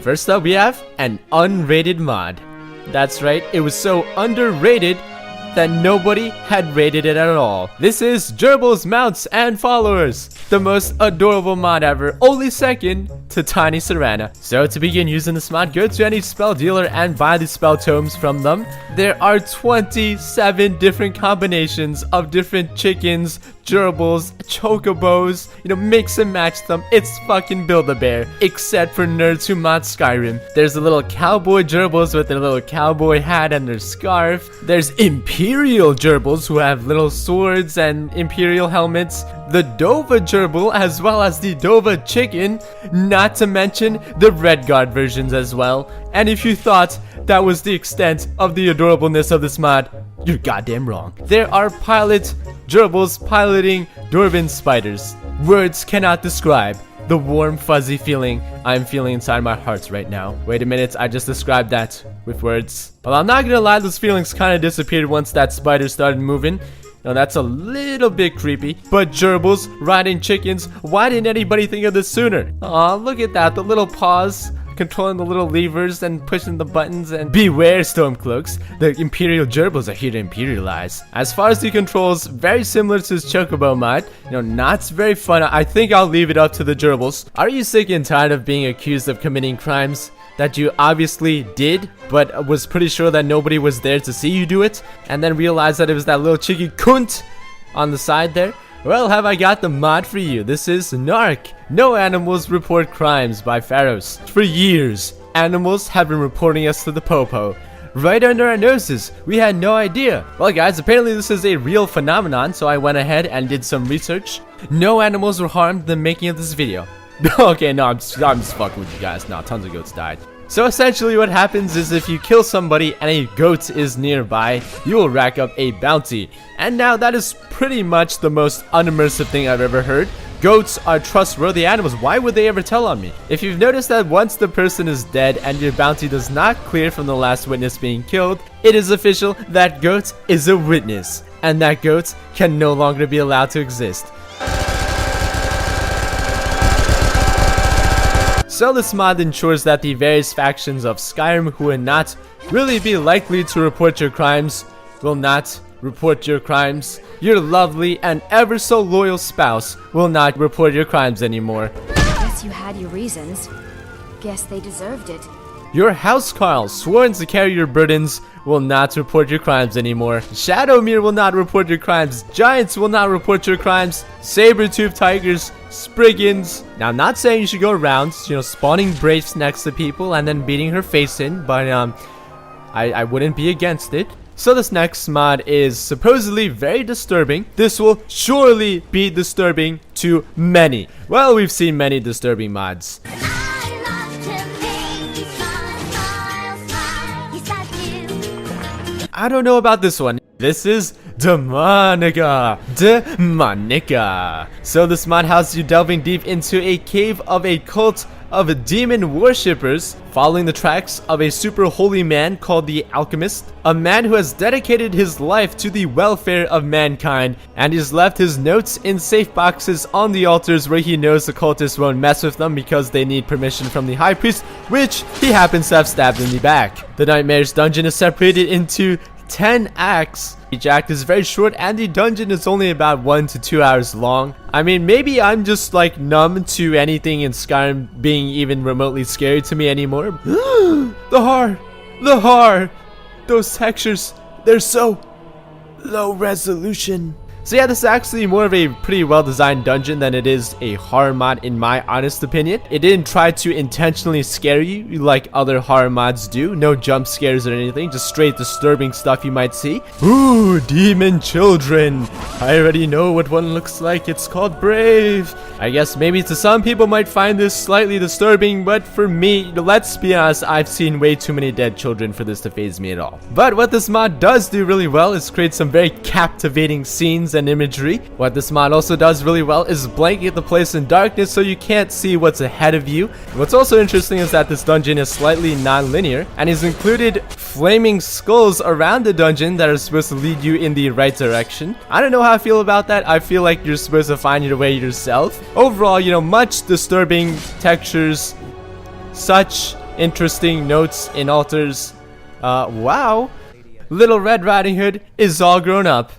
First up, we have an unrated mod. That's right, it was so underrated that nobody had rated it at all. This is Gerbils, Mounts, and Followers, the most adorable mod ever, only second to Tiny Serana. So to begin using this mod, go to any spell dealer and buy the spell tomes from them. There are 27 different combinations of different chickens, gerbils, chocobos, mix and match them. It's fucking Build-A-Bear, except for nerds who mod Skyrim. There's the little cowboy gerbils with their little cowboy hat and their scarf. There's Imperial gerbils who have little swords and Imperial helmets. The Dova gerbil as well as the Dova chicken, not to mention the Redguard versions as well. And if you thought that was the extent of the adorableness of this mod, you're goddamn wrong. There are pilot gerbils piloting Dwarven spiders. Words cannot describe the warm fuzzy feeling I'm feeling inside my heart right now. Wait a minute, I just described that with words. Well, I'm not gonna lie, those feelings kind of disappeared once that spider started moving. Now that's a little bit creepy. But gerbils riding chickens, why didn't anybody think of this sooner? Aw, look at that, the little paws controlling the little levers and pushing the buttons. And beware, Stormcloaks, the Imperial gerbils are here to imperialize. As far as the controls, very similar to his Chocobo mod. Not very fun. I think I'll leave it up to the gerbils. Are you sick and tired of being accused of committing crimes that you obviously did, but was pretty sure that nobody was there to see you do it, and then realized that it was that little cheeky cunt on the side there? Well, have I got the mod for you. This is Narc. No animals report crimes by Pharaohs. For years, animals have been reporting us to the Popo. Right under our noses. We had no idea. Well guys, apparently this is a real phenomenon, so I went ahead and did some research. No animals were harmed in the making of this video. Okay, no, I'm just fucking with you guys. No, tons of goats died. So essentially what happens is if you kill somebody and a goat is nearby, you will rack up a bounty. And now that is pretty much the most unimmersive thing I've ever heard. Goats are trustworthy animals. Why would they ever tell on me? If you've noticed that once the person is dead and your bounty does not clear from the last witness being killed, it is official that goat is a witness. And that goat can no longer be allowed to exist. So this mod ensures that the various factions of Skyrim who would not really be likely to report your crimes will not report your crimes. Your lovely and ever so loyal spouse will not report your crimes anymore. Guess you had your reasons. Guess they deserved it. Your housecarl, sworn to carry your burdens, will not report your crimes anymore. Shadowmere will not report your crimes. Giants will not report your crimes. Saber-toothed tigers, Spriggans. Now, I'm not saying you should go around, spawning Braves next to people and then beating her face in, but I wouldn't be against it. So this next mod is supposedly very disturbing. This will surely be disturbing to many. Well, we've seen many disturbing mods. I don't know about this one. This is Demonica. So this mod has you delving deep into a cave of a cult of demon worshippers, following the tracks of a super holy man called the Alchemist, a man who has dedicated his life to the welfare of mankind, and he's left his notes in safe boxes on the altars where he knows the cultists won't mess with them because they need permission from the high priest, which he happens to have stabbed in the back. The Nightmares dungeon is separated into 10 acts. Each act is very short and the dungeon is only about 1 to 2 hours long. I mean, maybe I'm just like numb to anything in Skyrim being even remotely scary to me anymore. The horror, those textures, they're so low resolution. So yeah, this is actually more of a pretty well-designed dungeon than it is a horror mod in my honest opinion. It didn't try to intentionally scare you like other horror mods do. No jump scares or anything, just straight disturbing stuff you might see. Ooh, demon children. I already know what one looks like. It's called Brave. I guess maybe to some people might find this slightly disturbing, but for me, let's be honest, I've seen way too many dead children for this to faze me at all. But what this mod does do really well is create some very captivating scenes and imagery. What this mod also does really well is blanket the place in darkness so you can't see what's ahead of you. What's also interesting is that this dungeon is slightly non-linear and has included flaming skulls around the dungeon that are supposed to lead you in the right direction. I don't know how I feel about that. I feel like you're supposed to find your way yourself. Overall, much disturbing textures, such interesting notes and alters. Wow. Little Red Riding Hood is all grown up.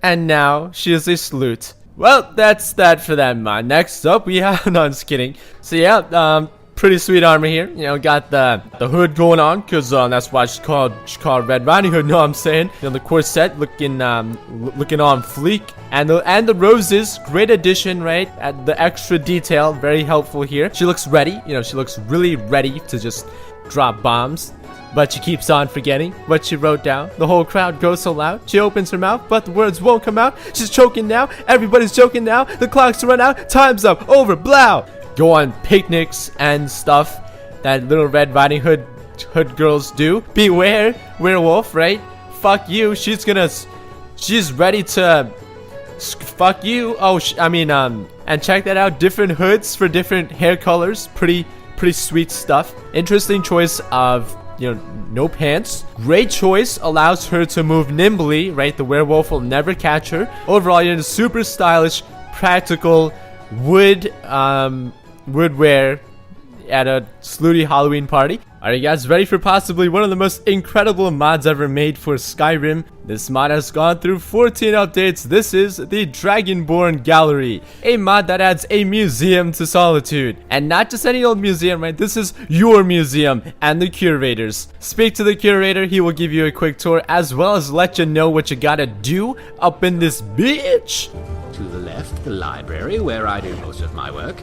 And now she is a sleuth. Well, that's that for that mod. Next up, we have... No, I'm just kidding. So yeah, pretty sweet armor here. You know, got the hood going on, because that's why she's called Red Riding Hood. No, I'm saying, you know, the corset looking looking on fleek, and the roses, great addition, right? The extra detail, very helpful here. She looks ready. You know, she looks really ready to just drop bombs. But she keeps on forgetting what she wrote down. The whole crowd goes so loud. She opens her mouth, but the words won't come out. She's choking now. Everybody's choking now. The clock's run out. Time's up. Over. Blow. Go on picnics and stuff that Little Red Riding Hood girls do. Beware, werewolf, right? Fuck you. She's ready to fuck you. Oh, and check that out. Different hoods for different hair colors. Pretty sweet stuff. Interesting choice of, you know, no pants. Great choice, allows her to move nimbly, right? The werewolf will never catch her. Overall, you're in a super stylish, practical wood wear at a slutty Halloween party. Are you guys ready for possibly one of the most incredible mods ever made for Skyrim? This mod has gone through 14 updates. This is the Dragonborn Gallery, a mod that adds a museum to Solitude. And not just any old museum, right? This is your museum and the curators. Speak to the curator, he will give you a quick tour as well as let you know what you gotta do up in this bitch. To the left, the library, where I do most of my work.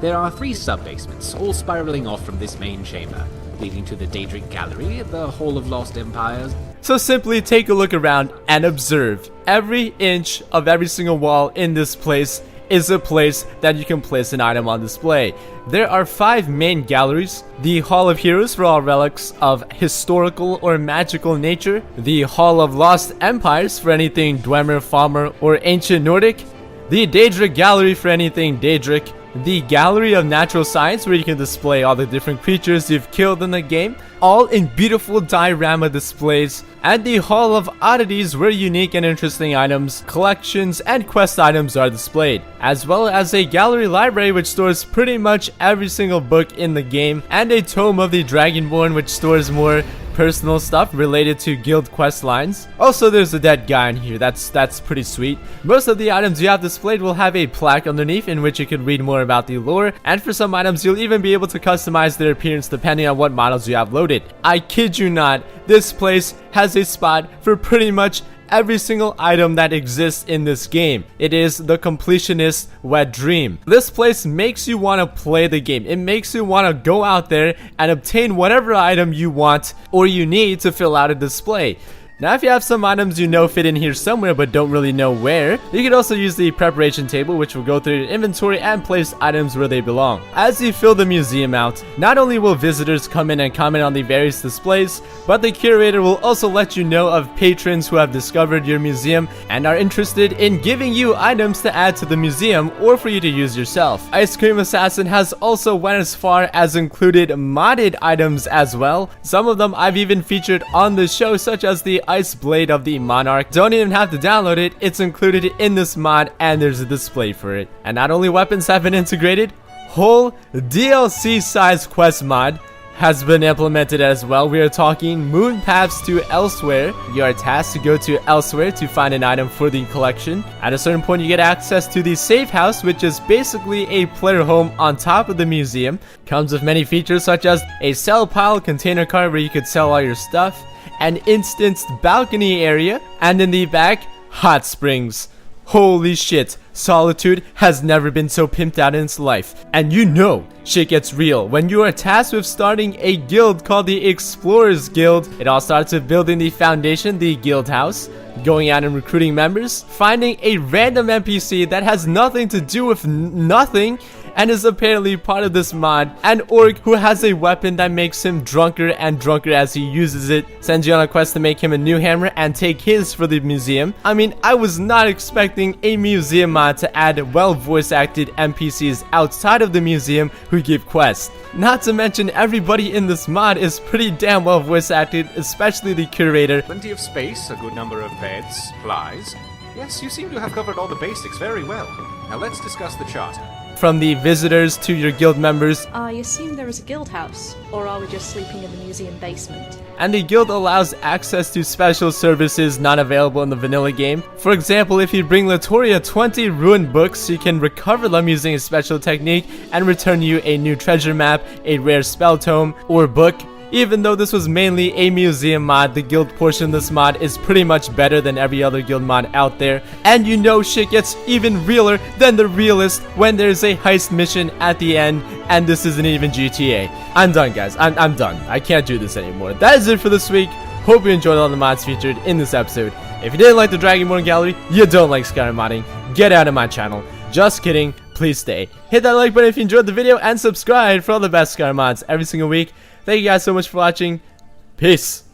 There are 3 sub-basements, all spiraling off from this main chamber, leading to the Daedric Gallery, the Hall of Lost Empires. So simply take a look around and observe. Every inch of every single wall in this place is a place that you can place an item on display. There are 5 main galleries: the Hall of Heroes for all relics of historical or magical nature, the Hall of Lost Empires for anything Dwemer, Falmer, or ancient Nordic, the Daedric Gallery for anything Daedric, the Gallery of Natural Science where you can display all the different creatures you've killed in the game, all in beautiful diorama displays, and the Hall of Oddities where unique and interesting items, collections, and quest items are displayed, as well as a gallery library which stores pretty much every single book in the game, and a tome of the Dragonborn which stores more personal stuff related to guild quest lines. Also, there's a dead guy in here. That's pretty sweet. Most of the items you have displayed will have a plaque underneath in which you can read more about the lore, and for some items you'll even be able to customize their appearance depending on what models you have loaded. I kid you not, this place has a spot for pretty much every single item that exists in this game. It is the completionist wet dream. This place makes you want to play the game. It makes you want to go out there and obtain whatever item you want or you need to fill out a display. Now, if you have some items you know fit in here somewhere but don't really know where, you can also use the preparation table, which will go through your inventory and place items where they belong. As you fill the museum out, not only will visitors come in and comment on the various displays, but the curator will also let you know of patrons who have discovered your museum and are interested in giving you items to add to the museum or for you to use yourself. Ice Cream Assassin has also went as far as included modded items as well. Some of them I've even featured on the show, such as the Ice Blade of the Monarch. Don't even have to download it, it's included in this mod and there's a display for it. And not only weapons have been integrated, whole DLC size quest mod has been implemented as well. We are talking moon paths to elsewhere. You are tasked to go to elsewhere to find an item for the collection. At a certain point you get access to the safe house, which is basically a player home on top of the museum. Comes with many features such as a sell pile container cart where you could sell all your stuff, an instanced balcony area, and in the back, hot springs. Holy shit, Solitude has never been so pimped out in its life. And you know shit gets real when you are tasked with starting a guild called the Explorers Guild. It all starts with building the foundation, the guild house, going out and recruiting members, finding a random NPC that has nothing to do with nothing and is apparently part of this mod, an orc who has a weapon that makes him drunker and drunker as he uses it, sends you on a quest to make him a new hammer and take his for the museum. I mean, I was not expecting a museum mod to add well voice acted NPCs outside of the museum who give quests. Not to mention everybody in this mod is pretty damn well voice acted, especially the curator. Plenty of space, a good number of beds, supplies. Yes, you seem to have covered all the basics very well. Now let's discuss the charter. from the visitors to your guild members. I assume there is a guild house, or are we just sleeping in the museum basement? And the guild allows access to special services not available in the vanilla game. For example, if you bring Latoria 20 ruined books, she can recover them using a special technique and return you a new treasure map, a rare spell tome, or book. Even though this was mainly a museum mod, the guild portion of this mod is pretty much better than every other guild mod out there. And you know shit gets even realer than the realest when there's a heist mission at the end, and this isn't even GTA. I'm done, guys. I'm done. I can't do this anymore. That is it for this week. Hope you enjoyed all the mods featured in this episode. If you didn't like the Dragonborn Gallery, you don't like Skyrim modding, get out of my channel. Just kidding. Please stay. Hit that like button if you enjoyed the video, and subscribe for all the best Skyrim mods every single week. Thank you guys so much for watching. Peace.